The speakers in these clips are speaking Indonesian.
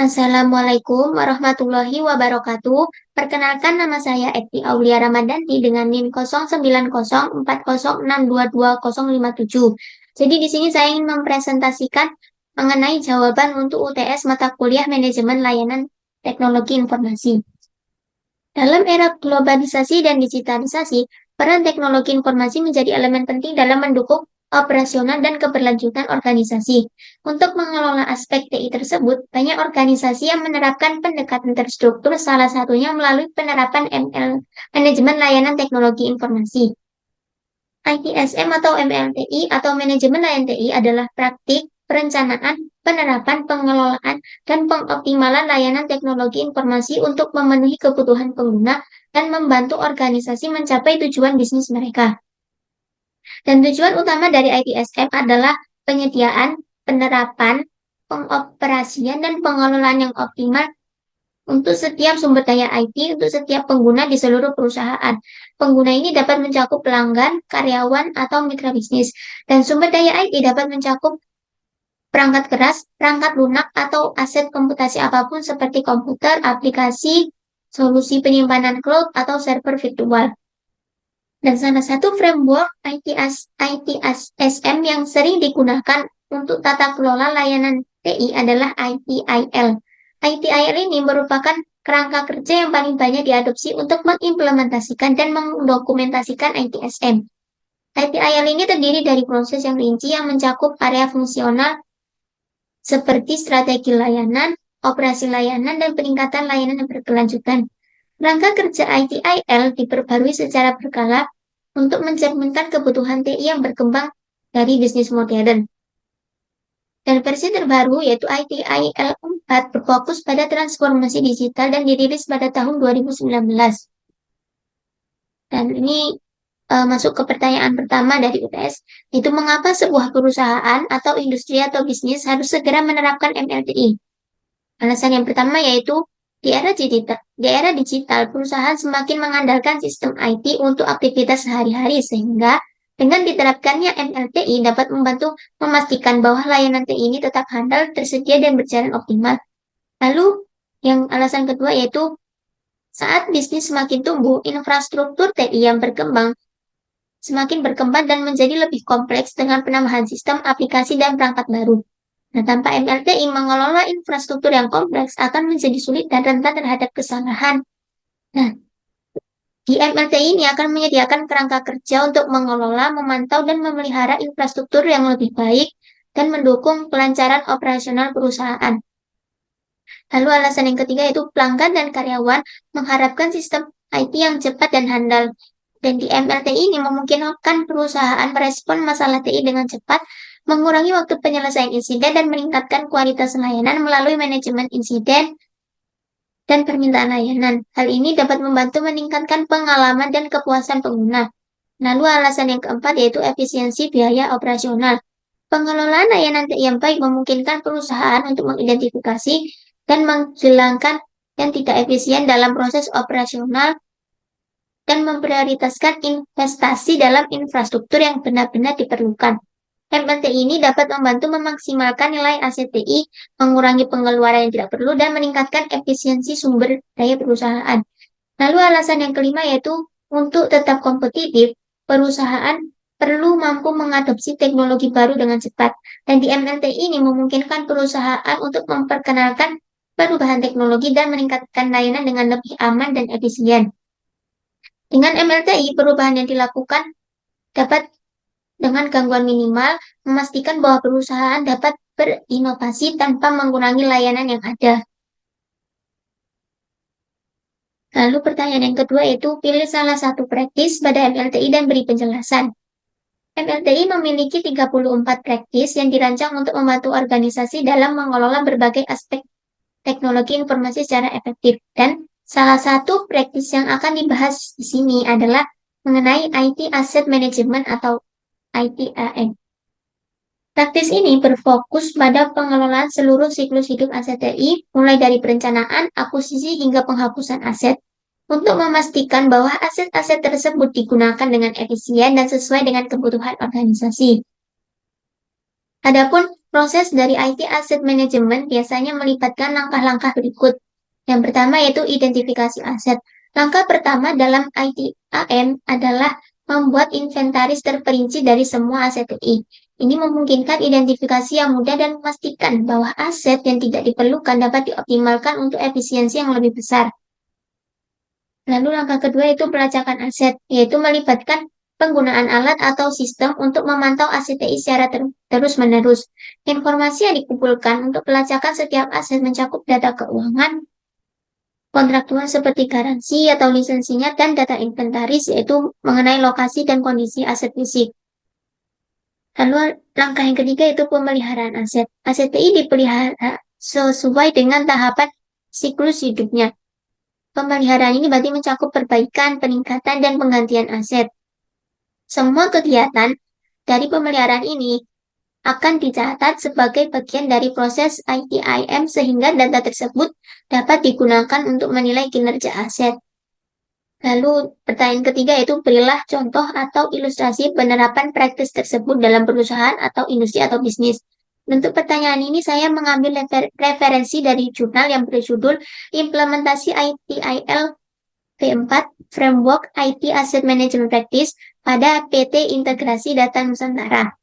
Assalamualaikum warahmatullahi wabarakatuh. Perkenalkan nama saya Eti Aulia Ramadhanti dengan NIM 090406220057. Jadi di sini saya ingin mempresentasikan mengenai jawaban untuk UTS mata kuliah Manajemen Layanan Teknologi Informasi. Dalam era globalisasi dan digitalisasi, peran teknologi informasi menjadi elemen penting dalam mendukung operasional dan keberlanjutan organisasi. Untuk mengelola aspek TI tersebut, banyak organisasi yang menerapkan pendekatan terstruktur, salah satunya melalui penerapan Manajemen Layanan Teknologi Informasi. ITSM atau MLTI atau Manajemen Layanan TI adalah praktik, perencanaan, penerapan, pengelolaan, dan pengoptimalan layanan teknologi informasi untuk memenuhi kebutuhan pengguna dan membantu organisasi mencapai tujuan bisnis mereka. Dan tujuan utama dari ITSM adalah penyediaan, penerapan, pengoperasian, dan pengelolaan yang optimal untuk setiap sumber daya IT untuk setiap pengguna di seluruh perusahaan. Pengguna ini dapat mencakup pelanggan, karyawan, atau mitra bisnis. Dan sumber daya IT dapat mencakup perangkat keras, perangkat lunak, atau aset komputasi apapun seperti komputer, aplikasi, solusi penyimpanan cloud, atau server virtual. Dan salah satu framework ITSM yang sering digunakan untuk tata kelola layanan TI adalah ITIL. ITIL ini merupakan kerangka kerja yang paling banyak diadopsi untuk mengimplementasikan dan mendokumentasikan ITSM. ITIL ini terdiri dari proses yang rinci yang mencakup area fungsional seperti strategi layanan, operasi layanan, dan peningkatan layanan yang berkelanjutan. Kerangka kerja ITIL diperbarui secara berkala untuk mencerminkan kebutuhan TI yang berkembang dari bisnis modern. Dan versi terbaru yaitu ITIL 4 berfokus pada transformasi digital dan dirilis pada tahun 2019. Dan ini masuk ke pertanyaan pertama dari UTS, itu mengapa sebuah perusahaan atau industri atau bisnis harus segera menerapkan MLTI? Alasan yang pertama yaitu di era digital, perusahaan semakin mengandalkan sistem IT untuk aktivitas sehari-hari sehingga dengan diterapkannya MLTI dapat membantu memastikan bahwa layanan TI ini tetap handal, tersedia, dan berjalan optimal. Lalu, yang alasan kedua yaitu saat bisnis semakin tumbuh, infrastruktur TI yang semakin berkembang dan menjadi lebih kompleks dengan penambahan sistem, aplikasi, dan perangkat baru. Nah, tanpa MLTI, mengelola infrastruktur yang kompleks akan menjadi sulit dan rentan terhadap kesalahan. Nah, di MLTI ini akan menyediakan kerangka kerja untuk mengelola, memantau, dan memelihara infrastruktur yang lebih baik dan mendukung kelancaran operasional perusahaan. Lalu alasan yang ketiga yaitu pelanggan dan karyawan mengharapkan sistem IT yang cepat dan handal. Dan di MLTI ini memungkinkan perusahaan merespon masalah TI dengan cepat, mengurangi waktu penyelesaian insiden, dan meningkatkan kualitas layanan melalui manajemen insiden dan permintaan layanan. Hal ini dapat membantu meningkatkan pengalaman dan kepuasan pengguna. Lalu alasan yang keempat yaitu efisiensi biaya operasional. Pengelolaan layanan TI yang baik memungkinkan perusahaan untuk mengidentifikasi dan menghilangkan yang tidak efisien dalam proses operasional dan memprioritaskan investasi dalam infrastruktur yang benar-benar diperlukan. MLTI ini dapat membantu memaksimalkan nilai aset TI, mengurangi pengeluaran yang tidak perlu, dan meningkatkan efisiensi sumber daya perusahaan. Lalu alasan yang kelima yaitu untuk tetap kompetitif, perusahaan perlu mampu mengadopsi teknologi baru dengan cepat. Dan di MLTI ini memungkinkan perusahaan untuk memperkenalkan perubahan teknologi dan meningkatkan layanan dengan lebih aman dan efisien. Dengan MLTI, perubahan yang dilakukan dapat dengan gangguan minimal, memastikan bahwa perusahaan dapat berinovasi tanpa mengurangi layanan yang ada. Lalu pertanyaan yang kedua yaitu pilih salah satu praktis pada MLTI dan beri penjelasan. MLTI memiliki 34 praktis yang dirancang untuk membantu organisasi dalam mengelola berbagai aspek teknologi informasi secara efektif. Dan salah satu praktis yang akan dibahas di sini adalah mengenai IT Asset Management atau ITAM. Praktis ini berfokus pada pengelolaan seluruh siklus hidup aset TI, mulai dari perencanaan, akuisisi, hingga penghapusan aset, untuk memastikan bahwa aset-aset tersebut digunakan dengan efisien dan sesuai dengan kebutuhan organisasi. Adapun Proses dari IT Asset Management biasanya melibatkan langkah-langkah berikut. Yang pertama yaitu identifikasi aset. Langkah pertama dalam ITAM adalah membuat inventaris terperinci dari semua aset TI. Ini memungkinkan identifikasi yang mudah dan memastikan bahwa aset yang tidak diperlukan dapat dioptimalkan untuk efisiensi yang lebih besar. Lalu langkah kedua itu pelacakan aset, yaitu melibatkan penggunaan alat atau sistem untuk memantau aset TI secara terus-menerus. Informasi yang dikumpulkan untuk pelacakan setiap aset mencakup data keuangan, kontraktual seperti garansi atau lisensinya, dan data inventaris, yaitu mengenai lokasi dan kondisi aset fisik. Lalu langkah yang ketiga itu pemeliharaan aset. Aset TI dipelihara sesuai dengan tahapan siklus hidupnya. Pemeliharaan ini berarti mencakup perbaikan, peningkatan, dan penggantian aset. Semua kegiatan dari pemeliharaan ini akan dicatat sebagai bagian dari proses ITIM sehingga data tersebut dapat digunakan untuk menilai kinerja aset. Lalu pertanyaan ketiga itu berilah contoh atau ilustrasi penerapan praktis tersebut dalam perusahaan atau industri atau bisnis. Untuk pertanyaan ini saya mengambil referensi dari jurnal yang berjudul Implementasi ITIL V4 Framework IT Asset Management Practice pada PT Integrasi Data Nusantara.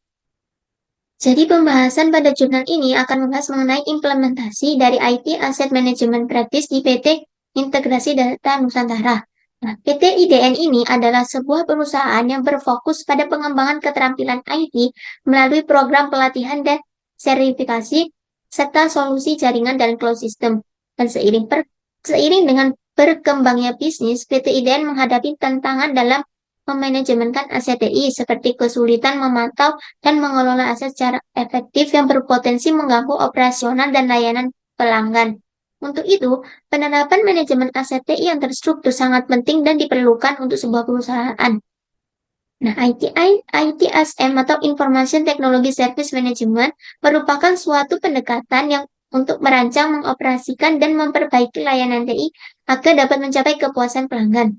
Jadi pembahasan pada jurnal ini akan membahas mengenai implementasi dari IT Asset Management Practice di PT Integrasi Data Nusantara. Nah, PT IDN ini adalah sebuah perusahaan yang berfokus pada pengembangan keterampilan IT melalui program pelatihan dan sertifikasi serta solusi jaringan dan cloud system. Dan seiring dengan berkembangnya bisnis, PT IDN menghadapi tantangan dalam memanajemenkan aset TI seperti kesulitan memantau dan mengelola aset secara efektif yang berpotensi mengganggu operasional dan layanan pelanggan. Untuk itu, penerapan manajemen aset TI yang terstruktur sangat penting dan diperlukan untuk sebuah perusahaan. Nah, ITSM atau Information Technology Service Management merupakan suatu pendekatan yang untuk merancang, mengoperasikan, dan memperbaiki layanan TI agar dapat mencapai kepuasan pelanggan.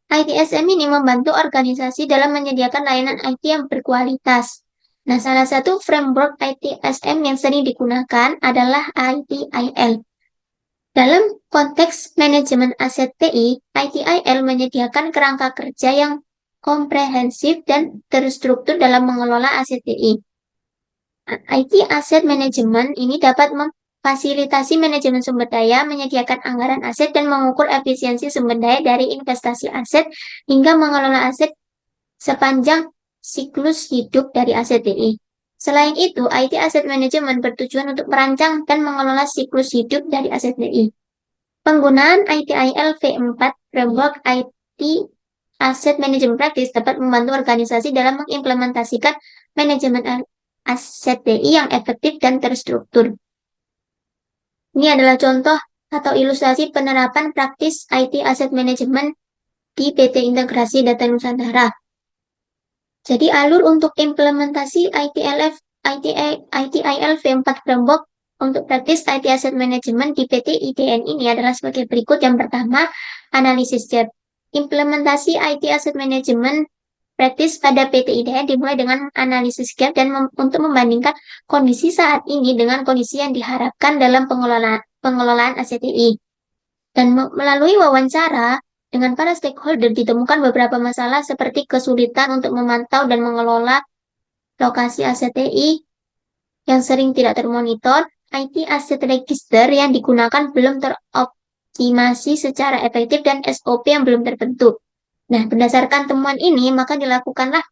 ITSM ini membantu organisasi dalam menyediakan layanan IT yang berkualitas. Nah, salah satu framework ITSM yang sering digunakan adalah ITIL. Dalam konteks manajemen aset TI, ITIL menyediakan kerangka kerja yang komprehensif dan terstruktur dalam mengelola aset TI. IT Asset Management ini dapat memfasilitasi manajemen sumber daya, menyediakan anggaran aset, dan mengukur efisiensi sumber daya dari investasi aset hingga mengelola aset sepanjang siklus hidup dari aset TI. Selain itu, IT Asset Management bertujuan untuk merancang dan mengelola siklus hidup dari aset TI. Penggunaan ITIL V4 Framework IT Asset Management Practice dapat membantu organisasi dalam mengimplementasikan manajemen aset TI yang efektif dan terstruktur. Ini adalah contoh atau ilustrasi penerapan praktis IT Asset Management di PT Integrasi Data Nusantara. Jadi alur untuk implementasi ITIL V4 Framework untuk praktis IT Asset Management di PT IDN ini adalah sebagai berikut. Yang pertama, analisis gap. Implementasi IT Asset Management praktis pada PT IDN dimulai dengan analisis gap dan untuk membandingkan kondisi saat ini dengan kondisi yang diharapkan dalam pengelolaan aset TI. Dan melalui wawancara dengan para stakeholder ditemukan beberapa masalah seperti kesulitan untuk memantau dan mengelola lokasi aset TI yang sering tidak termonitor, IT Asset Register yang digunakan belum teroptimasi secara efektif, dan SOP yang belum terbentuk. Nah, berdasarkan temuan ini, maka dilakukanlah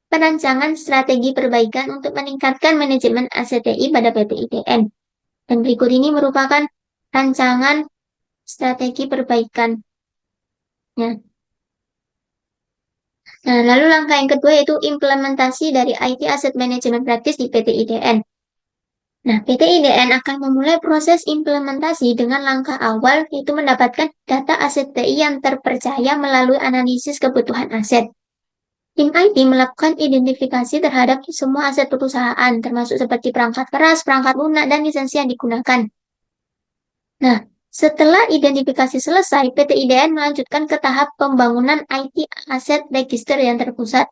perancangan strategi perbaikan untuk meningkatkan manajemen aset TI pada PT IDN. Dan berikut ini merupakan rancangan strategi perbaikan. Nah, lalu langkah yang kedua yaitu implementasi dari IT Asset Management Practice di PT IDN. Nah, PT IDN akan memulai proses implementasi dengan langkah awal yaitu mendapatkan data aset TI yang terpercaya melalui analisis kebutuhan aset. Tim IT melakukan identifikasi terhadap semua aset perusahaan, termasuk seperti perangkat keras, perangkat lunak, dan lisensi yang digunakan. Nah, setelah identifikasi selesai, PT IDN melanjutkan ke tahap pembangunan IT Asset Register yang terpusat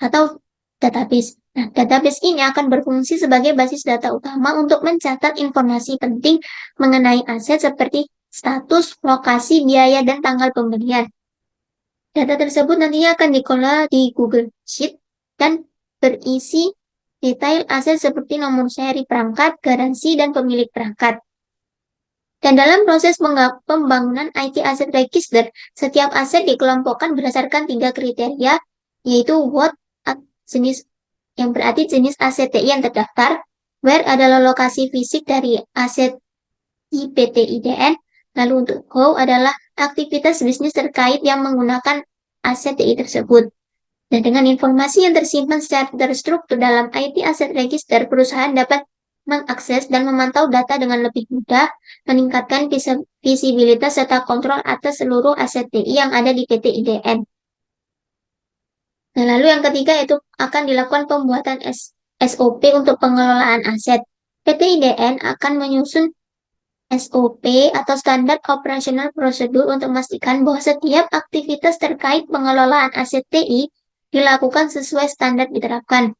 atau database. Nah, database ini akan berfungsi sebagai basis data utama untuk mencatat informasi penting mengenai aset seperti status, lokasi, biaya, dan tanggal pembelian. Data tersebut nantinya akan dikelola di Google Sheet dan berisi detail aset seperti nomor seri perangkat, garansi, dan pemilik perangkat. Dan dalam proses pembangunan IT Asset Register, setiap aset dikelompokkan berdasarkan 3 kriteria, yaitu what, jenis yang berarti jenis aset TI yang terdaftar, where adalah lokasi fisik dari aset di PT IDN, lalu untuk how adalah aktivitas bisnis terkait yang menggunakan aset TI tersebut. Dan dengan informasi yang tersimpan secara terstruktur dalam IT Asset Register, perusahaan dapat mengakses dan memantau data dengan lebih mudah, meningkatkan visibilitas serta kontrol atas seluruh aset TI yang ada di PT IDN. Nah, lalu yang ketiga itu akan dilakukan pembuatan SOP untuk pengelolaan aset. PT IDN akan menyusun SOP atau Standar Operational Procedure untuk memastikan bahwa setiap aktivitas terkait pengelolaan aset TI dilakukan sesuai standar diterapkan.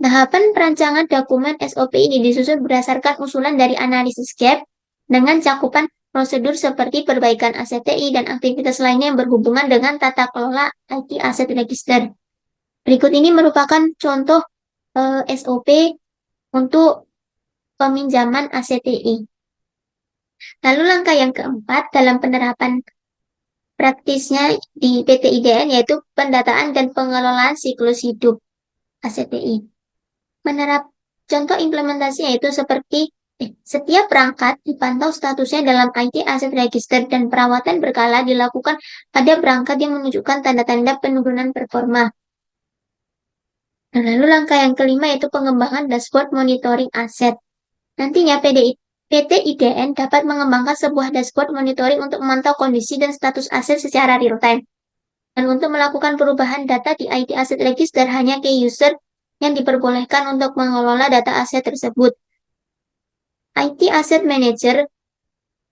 Tahapan perancangan dokumen SOP ini disusun berdasarkan usulan dari analisis gap dengan cakupan prosedur seperti perbaikan aset TI dan aktivitas lainnya yang berhubungan dengan tata kelola IT Asset Register. Berikut ini merupakan contoh SOP untuk peminjaman aset TI. Lalu langkah yang keempat dalam penerapan praktisnya di PT IDN yaitu pendataan dan pengelolaan siklus hidup aset TI. Menerap contoh implementasinya itu seperti setiap perangkat dipantau statusnya dalam IT Asset Register dan perawatan berkala dilakukan pada perangkat yang menunjukkan tanda-tanda penurunan performa. Nah, lalu langkah yang kelima yaitu pengembangan dashboard monitoring aset. Nantinya PT IDN dapat mengembangkan sebuah dashboard monitoring untuk memantau kondisi dan status aset secara real-time. Dan untuk melakukan perubahan data di IT Asset Register hanya key user yang diperbolehkan untuk mengelola data aset tersebut. IT Asset Manager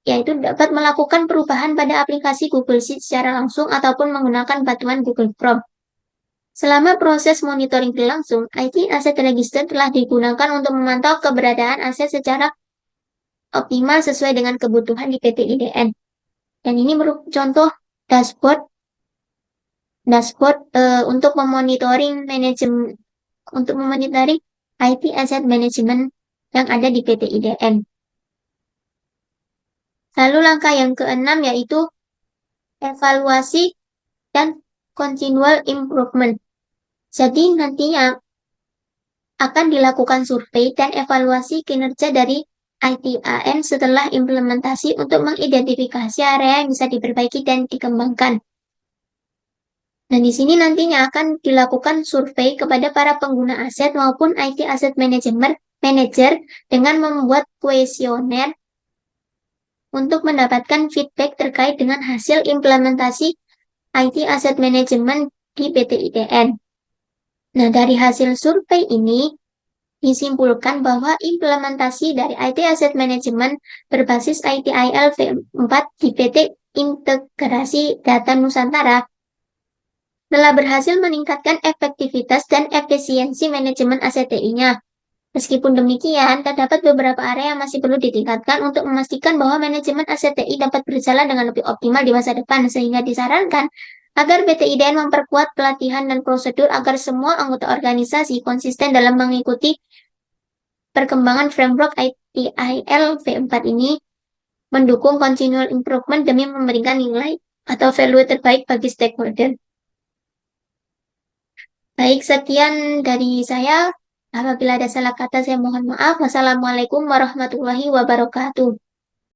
yaitu dapat melakukan perubahan pada aplikasi Google Sheets secara langsung ataupun menggunakan bantuan Google Chrome. Selama proses monitoring berlangsung, IT Asset Register telah digunakan untuk memantau keberadaan aset secara optimal sesuai dengan kebutuhan di PT IDN. Dan ini merupakan contoh dashboard untuk memonitoring IT Asset Management yang ada di PT IDN. Lalu langkah yang keenam yaitu evaluasi dan continual improvement. Jadi nantinya akan dilakukan survei dan evaluasi kinerja dari ITAN setelah implementasi untuk mengidentifikasi area yang bisa diperbaiki dan dikembangkan. Nah, di sini nantinya akan dilakukan survei kepada para pengguna aset maupun IT Asset Manager dengan membuat kuesioner untuk mendapatkan feedback terkait dengan hasil implementasi IT Asset Management di PT IDN. Nah, dari hasil survei ini disimpulkan bahwa implementasi dari IT Asset Management berbasis ITIL V4 di PT Integrasi Data Nusantara telah berhasil meningkatkan efektivitas dan efisiensi manajemen aset TI-nya. Meskipun demikian, terdapat beberapa area yang masih perlu ditingkatkan untuk memastikan bahwa manajemen aset TI dapat berjalan dengan lebih optimal di masa depan, sehingga disarankan agar PT IDN memperkuat pelatihan dan prosedur agar semua anggota organisasi konsisten dalam mengikuti perkembangan framework ITIL V4 ini, mendukung continual improvement demi memberikan nilai atau value terbaik bagi stakeholder. Baik, sekian dari saya. Apabila ada salah kata, saya mohon maaf. Wassalamualaikum warahmatullahi wabarakatuh.